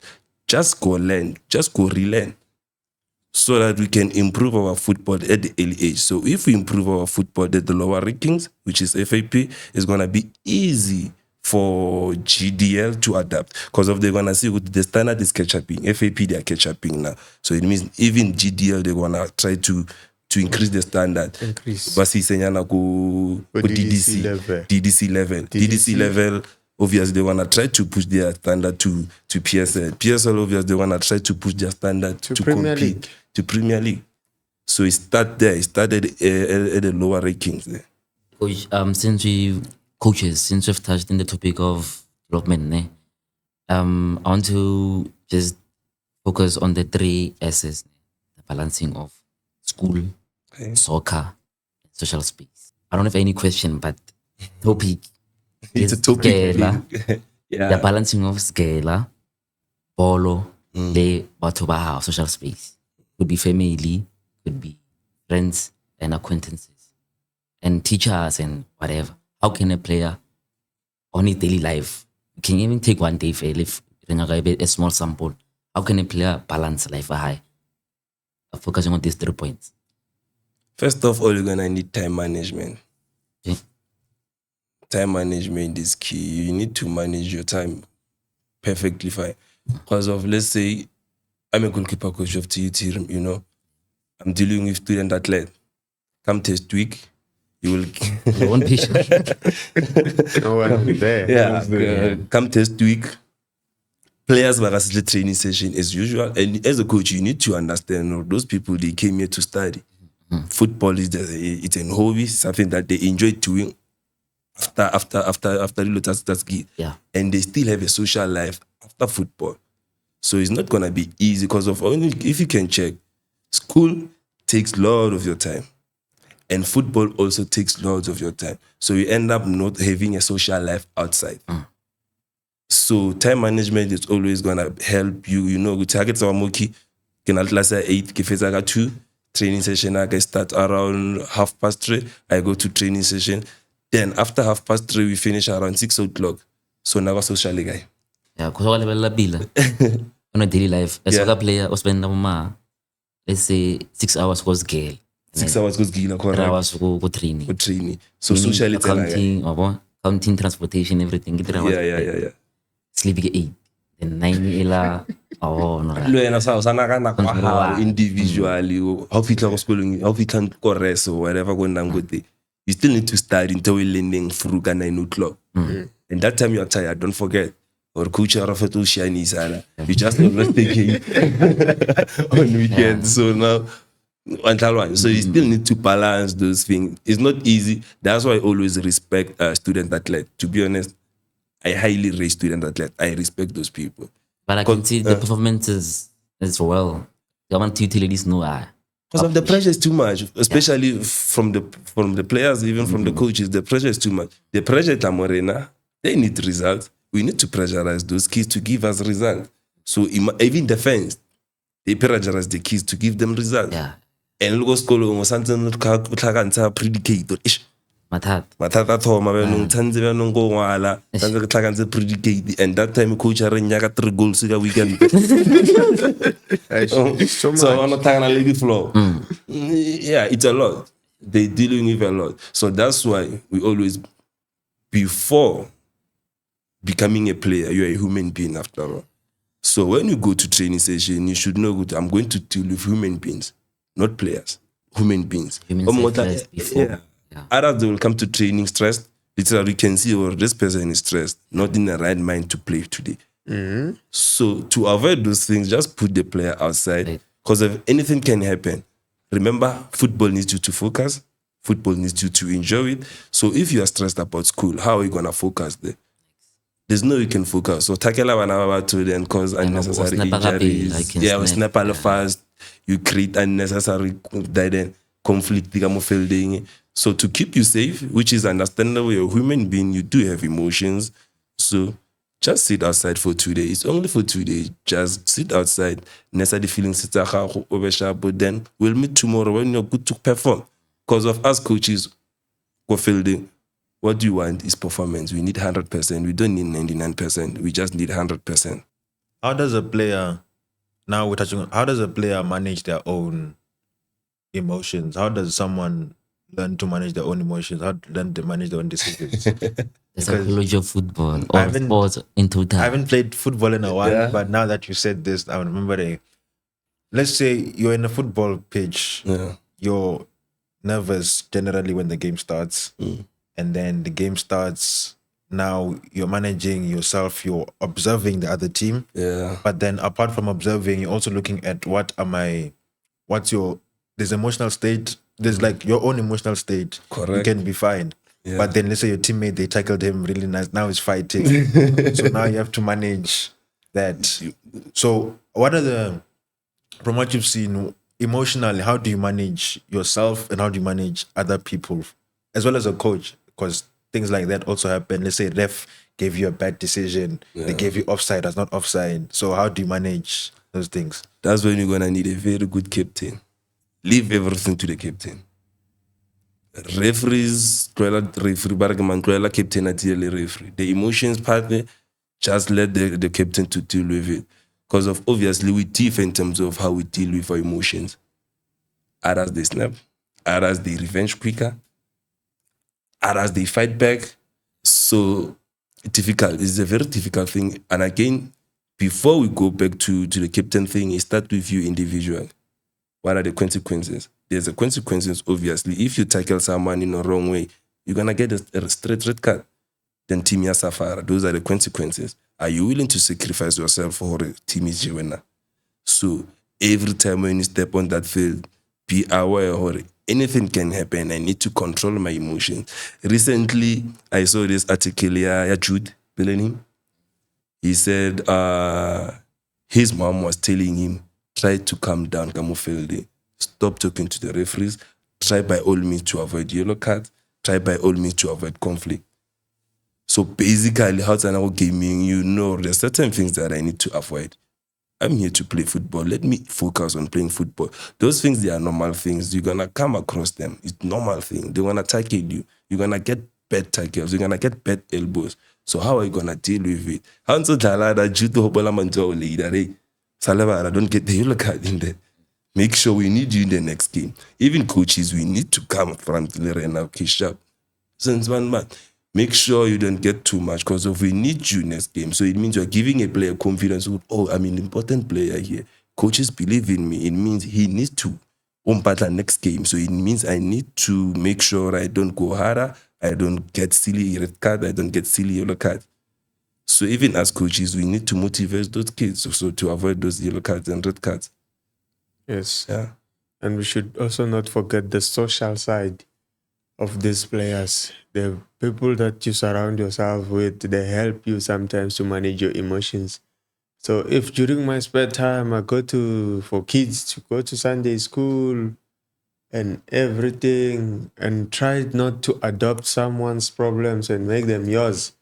just go learn, just go relearn, so that we can improve our football at the early age. So if we improve our football at the lower rankings, which is FAP, it's going to be easy for GDL to adapt, because they're going to see the standard is catch-upping. FAP, they are catch-upping now. So it means even GDL, they're going to try to increase the standard. Basi senyana go DDC level. DDC level, obviously they want to try to push their standard to PSL. PSL, obviously they want to try to push their standard to Premier compete League. to Premier League. So it started there. It started at the lower rankings there. Coach, since we've touched in the topic of development, I want to just focus on the 3 S's, the balancing of school, soccer, and social space. I don't have any question, but topic It's is a topic. skela, Yeah. the balancing of skela, bolo, le batho ba hao, social space. Could be family, could be friends and acquaintances, and teachers and whatever. How can a player on his daily life, you can even take one day if a small sample, how can a player balance life high? Focusing on these 3 points. First of all, you're going to need time management. Okay. Time management is key. You need to manage your time perfectly fine. Because of, let's say, I'm a goalkeeper coach of TUT, you know, I'm dealing with student athlete. Come test week, you will... One patient. No one will be there. Yeah, come test week. Players were the training session as usual. And as a coach, you need to understand those people, they came here to study. Football is it's a hobby, something that they enjoy doing after the task. Yeah. And they still have a social life after football. So it's not gonna be easy because of only if you can check, school takes a lot of your time. And football also takes loads of your time. So you end up not having a social life outside. So time management is always gonna help you. You know, targets our monkey can at last 8, give 2. Training session I start around 3:30. I go to training session. Then after 3:30, we finish around 6 o'clock. So now social guy. Yeah, because I level bila on a daily life. As a player, I spend let's say 6 hours was girl. 6 hours goes gila, 3 correct. hours go training. Go training. So socially counting transportation, everything. Yeah. Sleeping at 8. Then 9 ila. Oh no. Lwena sa nagana kwa how individually how fitla go schooling how fitla go rest or whatever go nang go there. You still need to study until we learning through 9 o'clock. And that time you're tired, don't forget. Or coach Rafatul Shani Sana. You just not taking on weekends. So now so you still need to balance those things. It's not easy. That's why I always respect student athlete. To be honest, I highly rate student athlete. I respect those people. But I can see the performances as well. I want utilities know because of the pressure is too much, especially from the players, even from the coaches. The pressure is too much. The pressure at Morena, they need results. We need to pressurize those kids to give us results. So even defense, they pressurize the kids to give them results. Yeah. And look school something predicator. Matata thoma benong tsanze benong go ngwala tsanze ke tlhakantse predicate, and that time coach a re nyaka 3 goals ka weekend. So on the tlhakana le floor. Yeah, it's a lot. They dealing with a lot. So that's why we always, before becoming a player, you're a human being after all. So when you go to training session, you should know that I'm going to deal with human beings, not players. Human beings. Before. Others, they will come to training stressed. Literally, you can see, this person is stressed, not in the right mind to play today. So to avoid those things, just put the player outside, because if anything can happen, remember, football needs you to focus. Football needs you to enjoy it. So if you are stressed about school, how are you going to focus there? There's no way you can focus. So takela wana to then cause unnecessary injuries. Yeah, snap all fast. You create unnecessary conflict. So to keep you safe, which is understandable, you're a human being, you do have emotions. So just sit outside for 2 days. It's only for 2 days. Just sit outside. Necessary feelings, but then we'll meet tomorrow when you're good to perform. Because of us coaches, go fielding, what do you want is performance. We need 100%. We don't need 99%. We just need 100%. How does a player, now we're touching on, how does a player manage their own emotions? How does someone learn to manage their own emotions? How to learn to manage their own decisions? The psychology of football or sports in total. I haven't played football in a while, but now that you said this, I remember let's say you're in a football pitch. You're nervous generally when the game starts. And then the game starts. Now you're managing yourself, you're observing the other team. But then apart from observing, you're also looking at there's emotional state. There's like your own emotional state. Correct. You can be fine. But then let's say your teammate, they tackled him really nice. Now he's fighting. So now you have to manage that. So from what you've seen, emotionally, how do you manage yourself and how do you manage other people as well as a coach? Because things like that also happen. Let's say ref gave you a bad decision. They gave you offside as not offside. So how do you manage those things? That's when you're going to need a very good captain. Leave everything to the captain. Referees, captain, referee. The emotions part, just let the captain to deal with it. Because of obviously we differ in terms of how we deal with our emotions. Others they snap, others they revenge quicker, others they fight back. So difficult. It's a very difficult thing. And again, before we go back to the captain thing, it starts with you individually. What are the consequences? There's the consequences, obviously. If you tackle someone in the wrong way, you're going to get a straight red card. Then team ya safara. Those are the consequences. Are you willing to sacrifice yourself for a team is winner? So every time when you step on that field, be aware of anything can happen. I need to control my emotions. Recently, I saw this article here, Jude Bellingham. He said his mom was telling him, try to calm down, Kamufelde. Stop talking to the referees. Try by all means to avoid yellow cards. Try by all means to avoid conflict. So basically, how to gaming, there's certain things that I need to avoid. I'm here to play football. Let me focus on playing football. Those things, they are normal things. You're going to come across them. It's normal thing. They're going to tackle you. You're going to get bad tackles. You're going to get bad elbows. So how are you going to deal with it? I don't get the yellow card in there. Make sure we need you in the next game. Even coaches, we need to come from the since 1 month. Make sure you don't get too much because if we need you next game, so it means you're giving a player confidence. Oh, I'm an important player here. Coaches believe in me. It means he needs to umpata next game. So it means I need to make sure I don't go harder. I don't get silly red card. I don't get silly yellow card. So even as coaches, we need to motivate those kids so to avoid those yellow cards and red cards. Yes. Yeah. And we should also not forget the social side of these players. The people that you surround yourself with, they help you sometimes to manage your emotions. So if during my spare time I go for kids to go to Sunday school and everything and try not to adopt someone's problems and make them yours,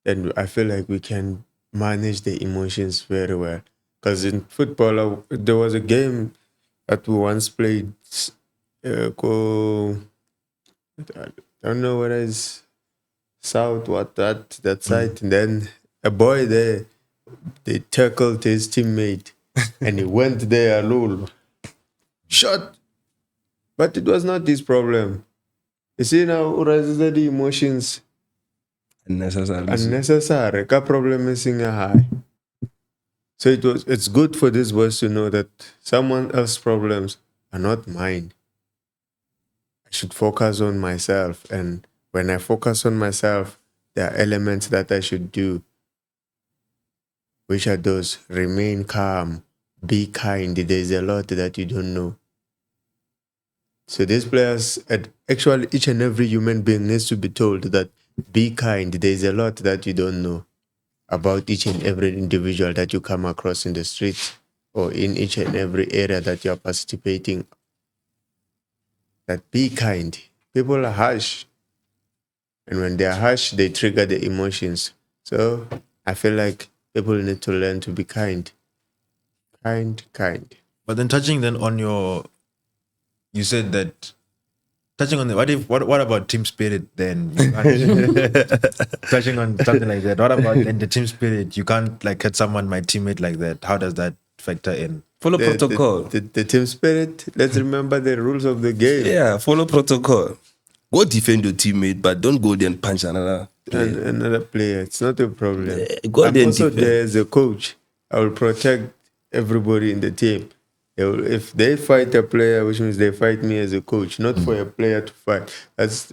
then I feel like we can manage the emotions very well. Because in football, there was a game that we once played called, I don't know whether it's South, that side. And then a boy there, they tackled his teammate and he went there alone. Shot. But it was not his problem. You see now, the emotions unnecessary. Ka problem is in a high. So it's good for these boys to know that someone else's problems are not mine. I should focus on myself. And when I focus on myself, there are elements that I should do. Which are those? Remain calm, be kind. There's a lot that you don't know. So these players, actually each and every human being needs to be told that be kind. There's a lot that you don't know about each and every individual that you come across in the streets or in each and every area that you're participating. That be kind. People are harsh. And when they're harsh, they trigger the emotions. So I feel like people need to learn to be kind. Kind. But then touching then on you said that touching on what about team spirit then? Touching on something like that. What about then the team spirit? You can't like hit someone, my teammate, like that. How does that factor in? Follow protocol. The team spirit, let's remember the rules of the game. Yeah, follow protocol. Go defend your teammate, but don't go there and punch another player. Another player. It's not a problem. Go I'm there and also defend. there as a coach. I will protect everybody in the team. If they fight a player, which means they fight me as a coach, not for a player to fight. That's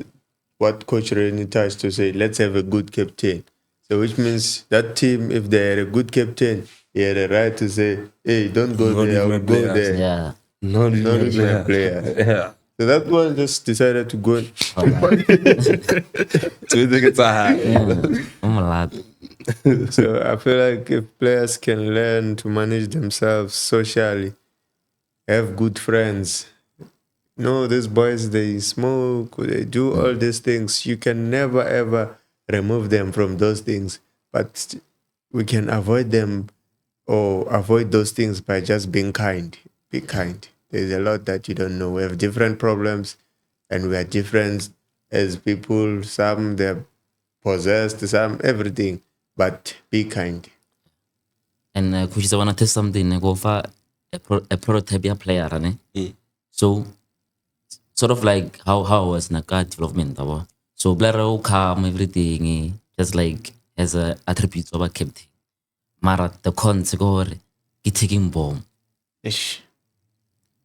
what Coach Rannie tries to say. Let's have a good captain. So which means that team, if they're a good captain, he had a right to say, hey, don't go Not there, I even will go players. there. Yeah. Not Not even even a player. Yeah. So that one just decided to go. So you think it's a high. I'm a lad. So I feel like if players can learn to manage themselves socially, have good friends. No, these boys, they smoke, they do all these things. You can never ever remove them from those things. But we can avoid them or avoid those things by just being kind. Be kind. There's a lot that you don't know. We have different problems and we are different as people. Some they're possessed, some everything. But be kind. And coaches, I want to test something. Go for a prototype player, right? Mm. So sort of like how I was Naka development. So player calm everything, just like as a attributes of a captain. Mara the cons go taking bomb. Ish.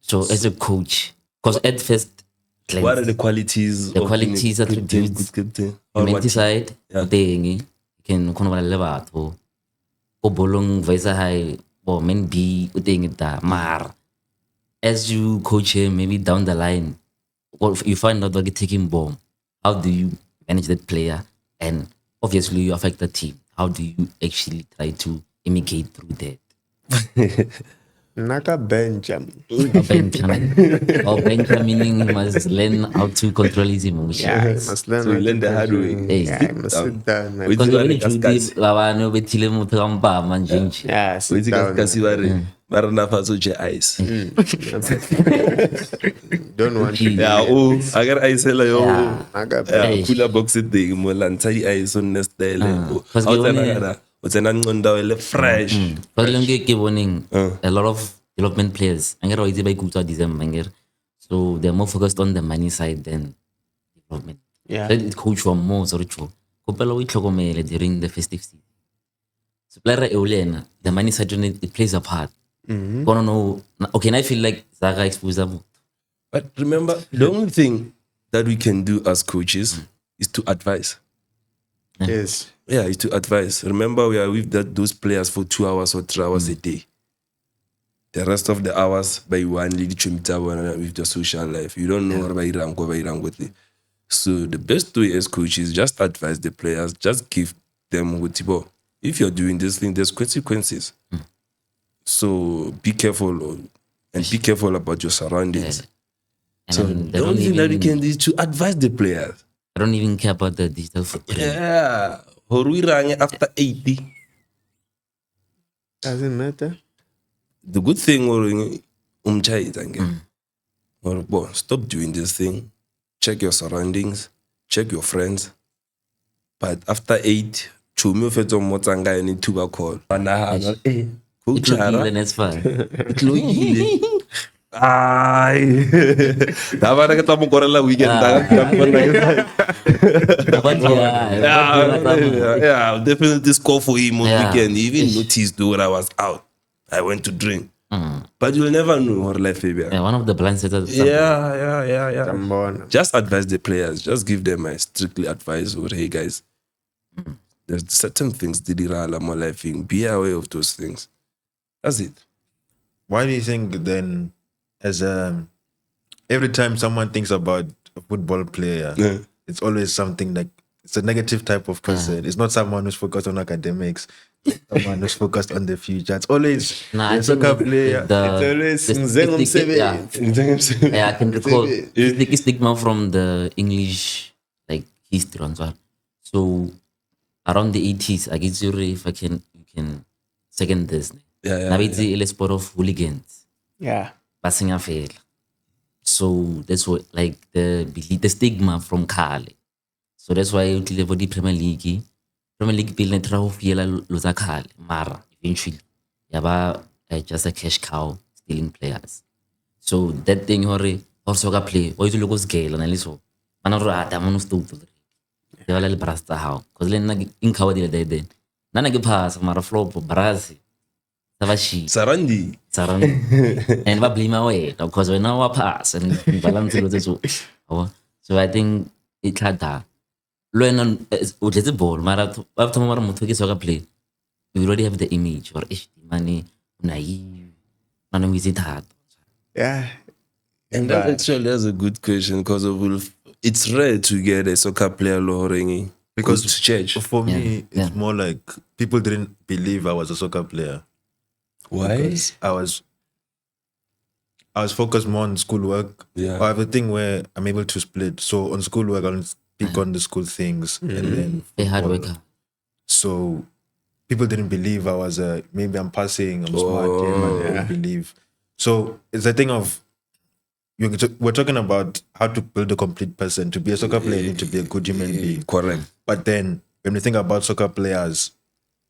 So as a coach, because at first, What are the qualities? The of qualities, being a captain, attributes, good captain? Or humanity what? side, Yeah. thing can le batho go bolong voice high or men be thing da mar as you coach him maybe down the line or if you find out that you're taking bomb, how do you manage that player? And obviously you affect the team. How do you actually try to mitigate through that? Naka Benjamin. Meaning he must learn how to control his emotions. Yeah, you must learn So how you to learn the hard way. control- Hey. Yeah, you must sit down. man. With Because you even are Judy, discuss. babano betile motho ka mpama nje. Yeah, With sit you down. discuss you are Marana Faso ice. Don't want to. Yeah, oh, I got ice hella yo. Yeah. Naka Yeah, Hey. cooler box thing mo lanta ice on nest style. Because How ke tena bone- kana? O tena nqonda le fresh. Because le nke ke boneng a lot of development players. Angere wa itse ba ikutsa December angere. So they're more focused on the money side than development. Yeah. Let it coach from more sorry cho. Kopela o itlhokomele during the festive season. So player e ulena, the money side it plays a part. Gonna know okay, now I feel like Zaga expose them. But remember, the only thing that we can do as coaches is to advise. Yes. Yeah, is to advise. Remember, we are with those players for 2 hours or 3 hours a day. The rest of the hours, by one lead with the social life. You don't know what by with it. So the best way as coaches, just advise the players, just give them what you want. If you're doing this thing, there's consequences. So be careful and be careful about your surroundings. And So then the only thing that we can do is to advise the players. I don't even care about the digital footprint. Yeah. Horuirange after 80. Doesn't matter. The good thing or stop doing this thing. Check your surroundings, check your friends. But after 8, chumi ofetso motsanga any tuba call. Eh, coach Itlogile and it's fine. itlogile. Ay. Da bana ke tla mo korela weekend But yeah, I'll definitely score for him on Yeah. weekend. He even noticed when I was out. I went to drink. But you'll never know what life will be. yeah, one of the blind setters. Yeah. Tambona. Just advise the players. Just give them a strictly advice or hey guys, there's certain things that are more life. Be aware of those things. That's it. Why do you think then, as every time someone thinks about a football player, Yeah. it's always something like it's a negative type of person. It's not someone who's focused on academics. Someone who's focused on the future. It's always Nah, I a think soccer player. It's always yeah, I can recall it's stigma from the English like history and so on. So around the 80s, I get you if you can second this. Yeah. Now it's a sport of hooligans. Yeah. Passing a fail. So that's what like the stigma from Kale. So that's why you for the Premier League. Premier League bill netra ho fiela loza Kale. Mara eventually. Yaba just a cash cow stealing players. So that thing or soccer play or you look as gale and so. Manaro atamano stupid. They were like brasta how. Cause then in cow the day then. Nana give pass mara flop brazi. Savashi. Sarandi. And what blame away because we now pass and balance it so. So I think it had that. Learn which is a ball. Mara after mara mutuki soccer play. We already have the image or money naive. Man visit hard. Yeah. And that actually is a good question because it's rare to get a soccer player loring because to church. For me, Yeah. it's more like people didn't believe I was a soccer player. Why? Because I was focused more on schoolwork. Yeah. I have a thing where I'm able to split. So on schoolwork, I'll speak on the school things, and then A hard football. worker. So people didn't believe I was maybe I'm passing, I'm smart, but they didn't believe. So it's a thing of we're talking about how to build a complete person. To be a soccer player, you need to be a good human being. Correct. But then when we think about soccer players,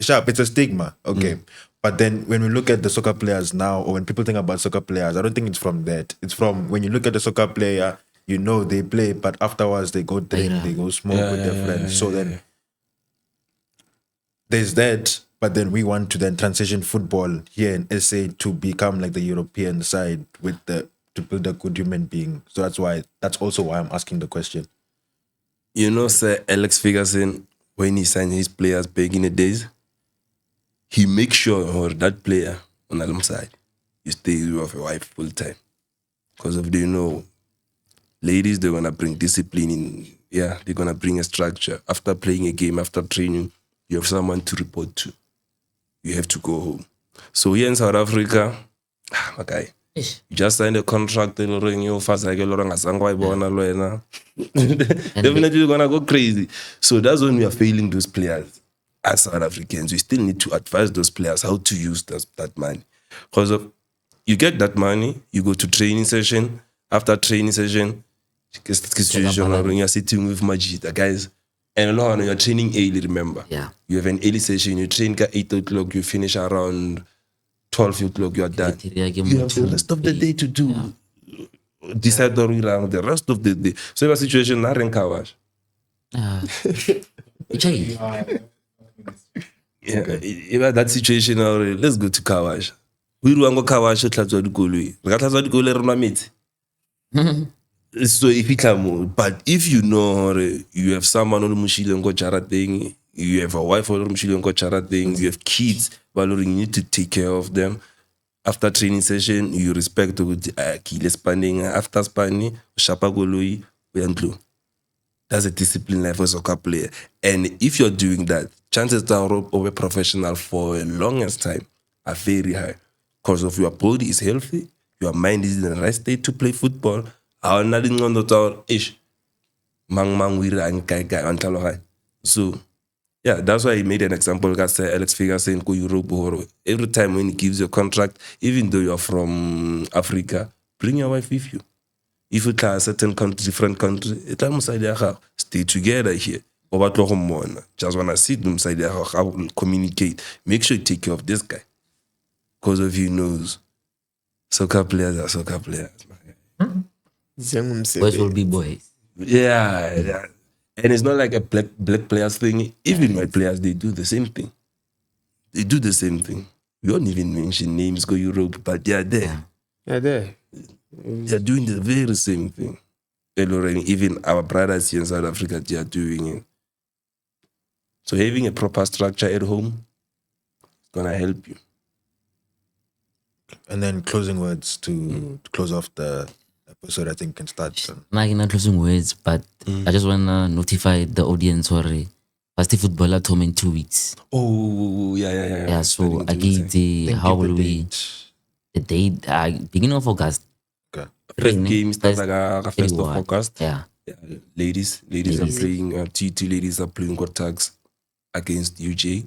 sharp, it's a stigma. Okay. But then when we look at the soccer players now, or when people think about soccer players, I don't think it's from that. It's from when you look at the soccer player, you know they play, but afterwards they go drink, they go smoke with their friends. So then there's that, but then we want to then transition football here in SA to become like the European side with to build a good human being. So that's also why I'm asking the question. You know, Sir Alex Ferguson, when he signed his players back in the days, he makes sure or that player on the side, he stays with a wife full time. Because of ladies, they're gonna bring discipline in. Yeah, they're gonna bring a structure. After playing a game, after training, you have someone to report to. You have to go home. So here in South Africa, okay, Ish. you just signed a contract, you fast like Definitely you're gonna go crazy. So that's when we are failing those players as South Africans. We still need to advise those players how to use that money. Because of you get that money, you go to training session. After training session, you're sitting with Majida, guys. And you're training early, remember? Yeah. You have an early session, you train at 8 o'clock, you finish around 12 o'clock, you're done. You have the rest of the day to do. Decide the rest of the day. So, a situation, not in Kawash. Yeah, if that situation, let's go to Kawash. We want to go Kawash, Tlatzwa Dukului. Tlatzwa Dukului, Ramamit. So if you come, but if you know you have someone on the Mushile and Charating, you have a wife on the Mushile and Charating, you have kids, but you need to take care of them. After training session, you respect the kile spanning. After spanning, Shapagolui, Uyantlu. That's a discipline life for a soccer player. And if you're doing that, chances are of a professional for a longest time are very high. Because of your body is healthy, your mind is in the right state to play football. So, yeah, that's why he made an example. Alex Figure saying, "Go Europe." Every time when he gives you a contract, even though you're from Africa, bring your wife with you. If you can a certain country, different country, stay together here. Just wanna sit inside there, communicate. Make sure you take care of this guy. Because of you knows, soccer players are soccer players. Boys will be boys. Yeah. And it's not like a black players thing. Even white players, they do the same thing. They do the same thing. We don't even mention names, go Europe, but they are there. Yeah, there. They are doing the very same thing. Even our brothers here in South Africa, they are doing it. So having a proper structure at home is going to help you. And then closing words to close off the episode, I think can start. Not closing words, but I just want to notify the audience or first football at home in 2 weeks. Oh, yeah. Yeah, so I give the how will we the date beginning of August. Okay. First game starts like a 1st of August. Yeah. Ladies are playing, two ladies are playing tags against UJ,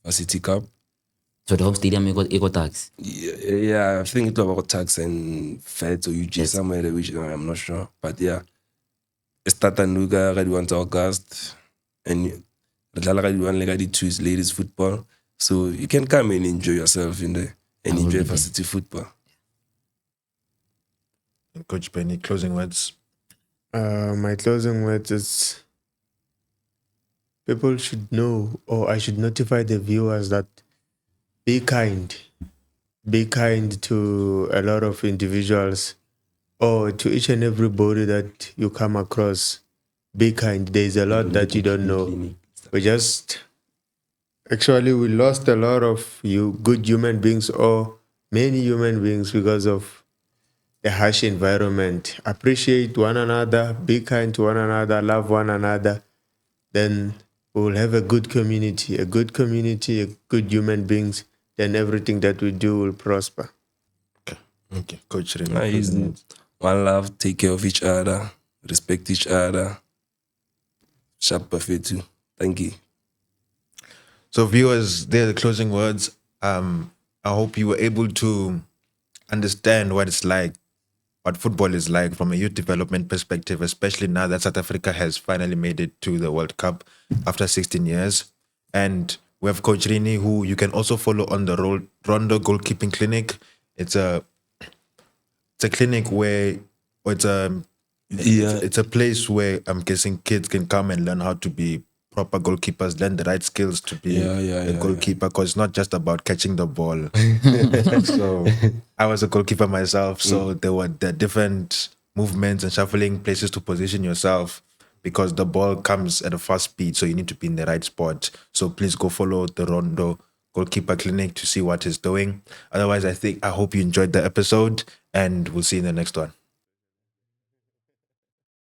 City Cup. So the home stadium you got tags. Yeah, I think it's about tags and Feds or UJ somewhere, which I'm not sure. But yeah, Statanuga, ready 1 August, and the 2 is ladies football. So you can come and enjoy yourself in there and enjoy varsity football. And Coach Benny, closing words. My closing words is people should know, or I should notify the viewers that be kind. Be kind to a lot of individuals or to each and everybody that you come across. Be kind. There's a lot that you don't know. We lost a lot of good human beings or many human beings because of the harsh environment. Appreciate one another, be kind to one another, love one another. Then we will have a good community, good human beings. Then everything that we do will prosper. Okay. Coach Rannie. One love, take care of each other, respect each other. Sharp buffet too. Thank you. So viewers, there are the closing words. I hope you were able to understand what it's like, what football is like from a youth development perspective, especially now that South Africa has finally made it to the World Cup after 16 years. And we have Coach Rannie, who you can also follow on the Rondo Goalkeeping Clinic. It's a clinic where it's a place where I'm guessing kids can come and learn how to be proper goalkeepers, learn the right skills to be a goalkeeper, because it's not just about catching the ball. So I was a goalkeeper myself, so there were the different movements and shuffling places to position yourself, because the ball comes at a fast speed, so you need to be in the right spot. So please go follow the Rondo Goalkeeper Clinic to see what he's doing. Otherwise, I hope you enjoyed the episode, and we'll see you in the next one.